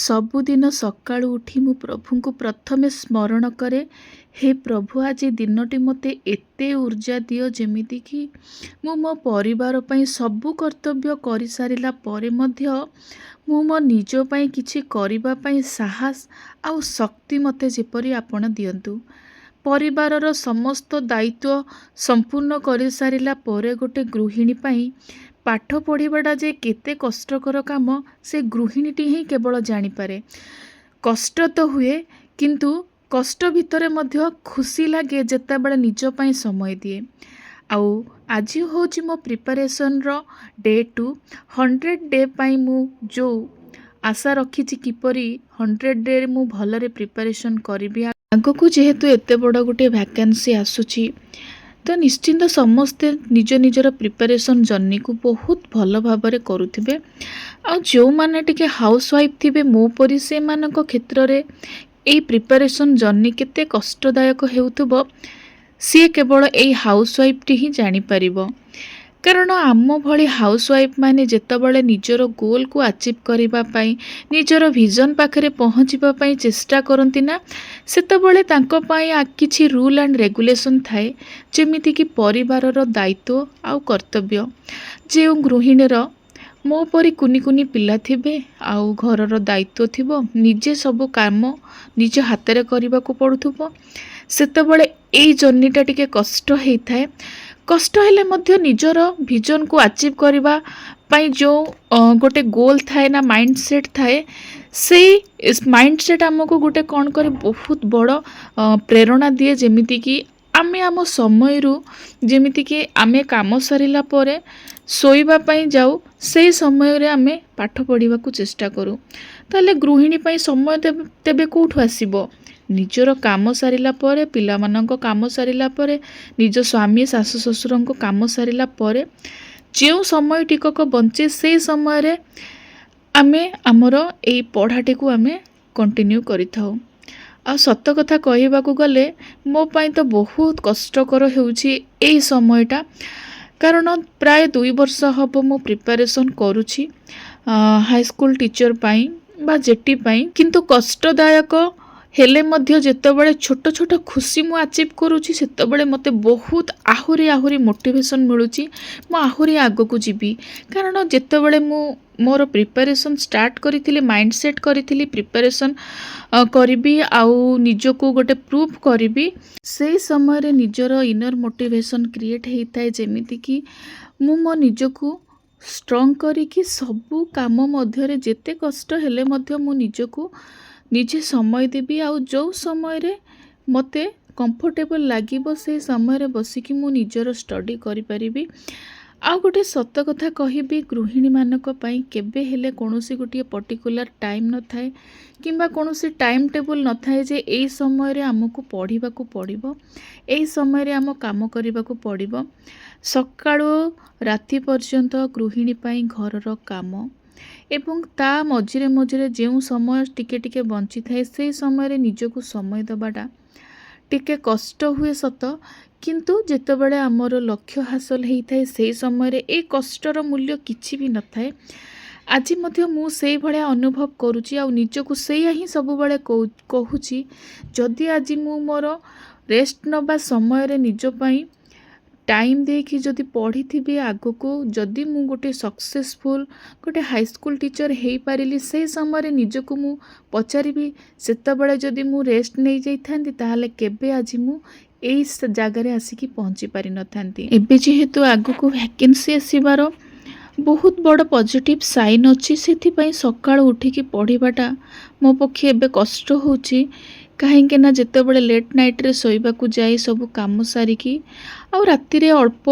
ସବୁଦିନ ସକାଳୁ ଉଠି ମୁଁ ପ୍ରଭୁଙ୍କୁ ପ୍ରଥମେ ସ୍ମରଣ କରେ। ହେ ପ୍ରଭୁ, ଆଜି ଦିନଟି ମୋତେ ଏତେ ଉର୍ଜା ଦିଅ ଯେମିତିକି ମୁଁ ମୋ ପରିବାର ପାଇଁ ସବୁ କର୍ତ୍ତବ୍ୟ କରିସାରିଲା ପରେ ମଧ୍ୟ ମୁଁ ମୋ ନିଜ ପାଇଁ କିଛି କରିବା ପାଇଁ ସାହସ ଆଉ ଶକ୍ତି ମୋତେ ଯେପରି ଆପଣ ଦିଅନ୍ତୁ। ପରିବାରର ସମସ୍ତ ଦାୟିତ୍ୱ ସମ୍ପୂର୍ଣ୍ଣ କରିସାରିଲା ପରେ ଗୋଟେ ଗୃହିଣୀ ପାଇଁ ପାଠ ପଢ଼ିବାଟା ଯେ କେତେ କଷ୍ଟକର କାମ ସେ ଗୃହିଣୀଟି ହିଁ କେବଳ ଜାଣିପାରେ। କଷ୍ଟ ତ ହୁଏ, କିନ୍ତୁ କଷ୍ଟ ଭିତରେ ମଧ୍ୟ ଖୁସି ଲାଗେ ଯେତେବେଳେ ନିଜ ପାଇଁ ସମୟ ଦିଏ। ଆଉ ଆଜି ହେଉଛି ମୋ ପ୍ରିପାରେସନ୍ର ଡେ 2। 100 ଡେ ପାଇଁ ମୁଁ ଯେଉଁ ଆଶା ରଖିଛି କିପରି 100 ଡେରେ ମୁଁ ଭଲରେ ପ୍ରିପାରେସନ୍ କରିବି। ଆଗକୁ ଯେହେତୁ ଏତେ ବଡ଼ ଗୋଟେ ଭ୍ୟାକେନ୍ସି ଆସୁଛି, ତ ନିଶ୍ଚିନ୍ତ ସମସ୍ତେ ନିଜ ନିଜର ପ୍ରିପାରେସନ୍ ଜର୍ଣ୍ଣିକୁ ବହୁତ ଭଲ ଭାବରେ କରୁଥିବେ। ଆଉ ଯେଉଁମାନେ ଟିକେ ହାଉସ୍ ୱାଇଫ୍ ଥିବେ ମୋ ପରି, ସେମାନଙ୍କ କ୍ଷେତ୍ରରେ ଏଇ ପ୍ରିପାରେସନ୍ ଜର୍ଣ୍ଣି କେତେ କଷ୍ଟଦାୟକ ହେଉଥିବ ସିଏ କେବଳ ଏଇ ହାଉସ୍ ୱାଇଫ୍ଟି ହିଁ ଜାଣିପାରିବ। କାରଣ ଆମ ଭଳି ହାଉସ୍ ୱାଇଫ୍ ମାନେ ଯେତେବେଳେ ନିଜର ଗୋଲ୍କୁ ଆଚିଭ୍ କରିବା ପାଇଁ, ନିଜର ଭିଜନ୍ ପାଖରେ ପହଞ୍ଚିବା ପାଇଁ ଚେଷ୍ଟା କରନ୍ତି ନା, ସେତେବେଳେ ତାଙ୍କ ପାଇଁ କିଛି ରୁଲ୍ ଆଣ୍ଡ ରେଗୁଲେସନ୍ ଥାଏ, ଯେମିତିକି ପରିବାରର ଦାୟିତ୍ୱ ଆଉ କର୍ତ୍ତବ୍ୟ। ଯେଉଁ ଗୃହିଣୀର ମୋ ପରି କୁନି କୁନି ପିଲା ଥିବେ ଆଉ ଘରର ଦାୟିତ୍ୱ ଥିବ, ନିଜେ ସବୁ କାମ ନିଜ ହାତରେ କରିବାକୁ ପଡ଼ୁଥିବ, ସେତେବେଳେ ଏଇ ଜର୍ଣ୍ଣିଟା ଟିକେ କଷ୍ଟ ହେଇଥାଏ। କଷ୍ଟ ହେଲେ ମଧ୍ୟ ନିଜର ଭିଜନକୁ ଆଚିଭ୍ କରିବା ପାଇଁ ଯେଉଁ ଗୋଟେ ଗୋଲ୍ ଥାଏ ନା, ମାଇଣ୍ଡ ସେଟ୍ ଥାଏ, ସେଇ ମାଇଣ୍ଡ ସେଟ୍ ଆମକୁ ଗୋଟେ କ'ଣ କରେ, ବହୁତ ବଡ଼ ପ୍ରେରଣା ଦିଏ। ଯେମିତିକି ଆମେ ଆମ ସମୟରୁ, ଯେମିତିକି ଆମେ କାମ ସରିଲା ପରେ ଶୋଇବା ପାଇଁ ଯାଉ, ସେଇ ସମୟରେ ଆମେ ପାଠ ପଢ଼ିବାକୁ ଚେଷ୍ଟା କରୁ। ତାହେଲେ ଗୃହିଣୀ ପାଇଁ ସମୟ ତେବେ କେଉଁଠୁ ଆସିବ? ନିଜର କାମ ସାରିଲା ପରେ, ପିଲାମାନଙ୍କ କାମ ସାରିଲା ପରେ, ନିଜ ସ୍ୱାମୀ ଶାଶୁ ଶ୍ୱଶୁରଙ୍କ କାମ ସାରିଲା ପରେ ଯେଉଁ ସମୟ ଟିକକ ବଞ୍ଚେ, ସେଇ ସମୟରେ ଆମେ ଆମର ଏଇ ପଢ଼ାଟିକୁ ଆମେ କଣ୍ଟିନ୍ୟୁ କରିଥାଉ। ଆଉ ସତ କଥା କହିବାକୁ ଗଲେ ମୋ ପାଇଁ ତ ବହୁତ କଷ୍ଟକର ହେଉଛି ଏଇ ସମୟଟା। କାରଣ ପ୍ରାୟ 2 ବର୍ଷ ହେବ ମୁଁ ପ୍ରିପାରେସନ୍ କରୁଛି ହାଇସ୍କୁଲ ଟିଚର ପାଇଁ ବା ଜେଟି ପାଇଁ। କିନ୍ତୁ କଷ୍ଟଦାୟକ ହେଲେ ମଧ୍ୟ ଯେତେବେଳେ ଛୋଟ ଛୋଟ ଖୁସି ମୁଁ ଆଚିଭ୍ କରୁଛି, ସେତେବେଳେ ମୋତେ ବହୁତ ଆହୁରି ମୋଟିଭେସନ୍ ମିଳୁଛି। ମୁଁ ଆହୁରି ଆଗକୁ ଯିବି। କାରଣ ଯେତେବେଳେ ମୁଁ ମୋର ପ୍ରିପାରେସନ୍ ଷ୍ଟାର୍ଟ କରିଥିଲି, ମାଇଣ୍ଡ ସେଟ୍ କରିଥିଲି ପ୍ରିପାରେସନ୍ କରିବି ଆଉ ନିଜକୁ ଗୋଟେ ପ୍ରୁଭ୍ କରିବି, ସେଇ ସମୟରେ ନିଜର ଇନର୍ ମୋଟିଭେସନ୍ କ୍ରିଏଟ୍ ହେଇଥାଏ। ଯେମିତିକି ମୁଁ ମୋ ନିଜକୁ ଷ୍ଟ୍ରଙ୍ଗ କରିକି ସବୁ କାମ ମଧ୍ୟରେ ଯେତେ କଷ୍ଟ ହେଲେ ମଧ୍ୟ ମୁଁ ନିଜକୁ ନିଜେ ସମୟ ଦେବି। ଆଉ ଯେଉଁ ସମୟରେ ମୋତେ କମ୍ଫର୍ଟେବଲ୍ ଲାଗିବ, ସେଇ ସମୟରେ ବସିକି ମୁଁ ନିଜର ଷ୍ଟଡ଼ି କରିପାରିବି। ଆଉ ଗୋଟେ ସତ କଥା କହିବି, ଗୃହିଣୀମାନଙ୍କ ପାଇଁ କେବେ ହେଲେ କୌଣସି ଗୋଟିଏ ପର୍ଟିକୁଲାର ଟାଇମ୍ ନଥାଏ, କିମ୍ବା କୌଣସି ଟାଇମ୍ ଟେବୁଲ୍ ନଥାଏ ଯେ ଏଇ ସମୟରେ ଆମକୁ ପଢ଼ିବାକୁ ପଡ଼ିବ, ଏଇ ସମୟରେ ଆମ କାମ କରିବାକୁ ପଡ଼ିବ। ସକାଳୁ ରାତି ପର୍ଯ୍ୟନ୍ତ ଗୃହିଣୀ ପାଇଁ ଘରର କାମ ଏବଂ ତା ମଝିରେ ମଝିରେ ଯେଉଁ ସମୟ ଟିକେ ଟିକେ ବଞ୍ଚିଥାଏ, ସେଇ ସମୟରେ ନିଜକୁ ସମୟ ଦେବାଟା ଟିକେ କଷ୍ଟ ହୁଏ ସତ, କିନ୍ତୁ ଯେତେବେଳେ ଆମର ଲକ୍ଷ୍ୟ ହାସଲ ହେଇଥାଏ, ସେଇ ସମୟରେ ଏ କଷ୍ଟର ମୂଲ୍ୟ କିଛି ବି ନଥାଏ। ଆଜି ମଧ୍ୟ ମୁଁ ସେଇଭଳିଆ ଅନୁଭବ କରୁଛି ଆଉ ନିଜକୁ ସେଇଆ ହିଁ ସବୁବେଳେ କହୁଛି। ଯଦି ଆଜି ମୁଁ ମୋର ରେଷ୍ଟ ନେବା ସମୟରେ ନିଜ ପାଇଁ ଟାଇମ୍ ଦେଇକି ଯଦି ପଢ଼ିଥିବି, ଆଗକୁ ଯଦି ମୁଁ ଗୋଟେ ସକ୍ସେସଫୁଲ୍ ଗୋଟେ ହାଇସ୍କୁଲ ଟିଚର ହେଇପାରିଲି, ସେଇ ସମୟରେ ନିଜକୁ ମୁଁ ପଚାରିବି, ସେତେବେଳେ ଯଦି ମୁଁ ରେଷ୍ଟ ନେଇଯାଇଥାନ୍ତି, ତାହେଲେ କେବେ ଆଜି ମୁଁ ଏଇ ଜାଗାରେ ଆସିକି ପହଞ୍ଚି ପାରିନଥାନ୍ତି। ଏବେ ଯେହେତୁ ଆଗକୁ ଭ୍ୟାକେନ୍ସି ଆସିବାର ବହୁତ ବଡ଼ ପଜିଟିଭ୍ ସାଇନ୍ ଅଛି, ସେଥିପାଇଁ ସକାଳୁ ଉଠିକି ପଢ଼ିବାଟା ମୋ ପକ୍ଷେ ଏବେ କଷ୍ଟ ହେଉଛି। କାହିଁକି ନା ଯେତେବେଳେ ଲେଟ୍ ନାଇଟ୍ରେ ଶୋଇବାକୁ ଯାଇ ସବୁ କାମ ସାରିକି, ଆଉ ରାତିରେ ଅଳ୍ପ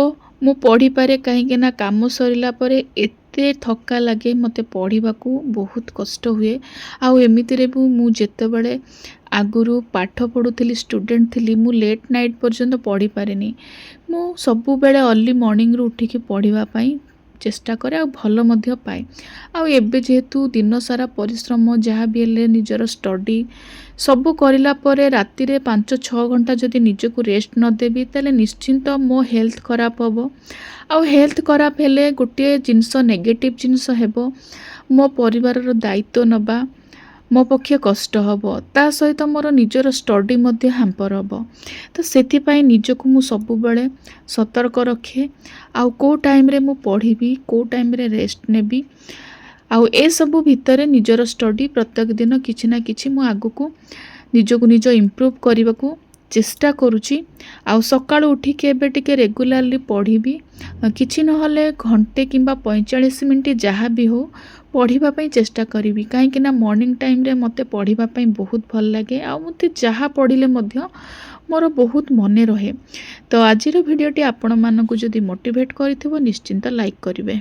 ମୁଁ ପଢ଼ିପାରେ, କାହିଁକି ନା କାମ ସରିଲା ପରେ ଏତେ ଥକା ଲାଗେ, ମୋତେ ପଢ଼ିବାକୁ ବହୁତ କଷ୍ଟ ହୁଏ। ଆଉ ଏମିତିରେ ବି ମୁଁ ଯେତେବେଳେ ଆଗରୁ ପାଠ ପଢ଼ୁଥିଲି, ଷ୍ଟୁଡେଣ୍ଟ ଥିଲି, ମୁଁ ଲେଟ୍ ନାଇଟ୍ ପର୍ଯ୍ୟନ୍ତ ପଢ଼ିପାରେନି। ମୁଁ ସବୁବେଳେ ଅର୍ଲି ମର୍ଣ୍ଣିଂରୁ ଉଠିକି ପଢ଼ିବା ପାଇଁ ଚେଷ୍ଟା କରେ ଆଉ ଭଲ ମଧ୍ୟ ପାଏ। ଆଉ ଏବେ ଯେହେତୁ ଦିନସାରା ପରିଶ୍ରମ, ଯାହା ବି ହେଲେ ନିଜର ଷ୍ଟଡ଼ି ସବୁ କରିଲା ପରେ ରାତିରେ 5-6 ଘଣ୍ଟା ଯଦି ନିଜକୁ ରେଷ୍ଟ ନ ଦେବି, ତାହେଲେ ନିଶ୍ଚିନ୍ତ ମୋ ହେଲ୍ଥ ଖରାପ ହେବ। ଆଉ ହେଲ୍ଥ ଖରାପ ହେଲେ ଗୋଟିଏ ଜିନିଷ ନେଗେଟିଭ୍ ଜିନିଷ ହେବ, ମୋ ପରିବାରର ଦାୟିତ୍ୱ ନେବା, ମୋ ପକ୍ଷେ କଷ୍ଟ ହେବ, ତା ସହିତ ମୋର ନିଜର ଷ୍ଟଡି ମଧ୍ୟ ହ୍ୟାମ୍ପର ହେବ। ତ ସେଥିପାଇଁ ନିଜକୁ ମୁଁ ସବୁବେଳେ ସତର୍କ ରଖେ। ଆଉ କେଉଁ ଟାଇମ୍ରେ ମୁଁ ପଢ଼ିବି, କେଉଁ ଟାଇମ୍ରେ ରେଷ୍ଟ ନେବି, ଆଉ ଏସବୁ ଭିତରେ ନିଜର ଷ୍ଟଡି ପ୍ରତ୍ୟେକ ଦିନ କିଛି ନା କିଛି ମୁଁ ଆଗକୁ ନିଜକୁ ନିଜ ଇମ୍ପ୍ରୁଭ୍ କରିବାକୁ ଚେଷ୍ଟା କରୁଛି। ଆଉ ସକାଳୁ ଉଠିକି ଏବେ ଟିକେ ରେଗୁଲାରଲି ପଢ଼ିବି, କିଛି ନହେଲେ ଘଣ୍ଟେ କିମ୍ବା 45 ମିନିଟ୍ ଯାହା ବି ହଉ ପଢ଼ିବା ପାଇଁ ଚେଷ୍ଟା କରିବି। କାହିଁକିନା ମର୍ଣ୍ଣିଂ ଟାଇମ୍ରେ ମୋତେ ପଢ଼ିବା ପାଇଁ ବହୁତ ଭଲ ଲାଗେ, ଆଉ ମୋତେ ଯାହା ପଢ଼ିଲେ ମଧ୍ୟ ମୋର ବହୁତ ମନେ ରହେ। ତ ଆଜିର ଭିଡ଼ିଓଟି ଆପଣମାନଙ୍କୁ ଯଦି ମୋଟିଭେଟ୍ କରିଥିବ ନିଶ୍ଚିନ୍ତ ଲାଇକ୍ କରିବେ।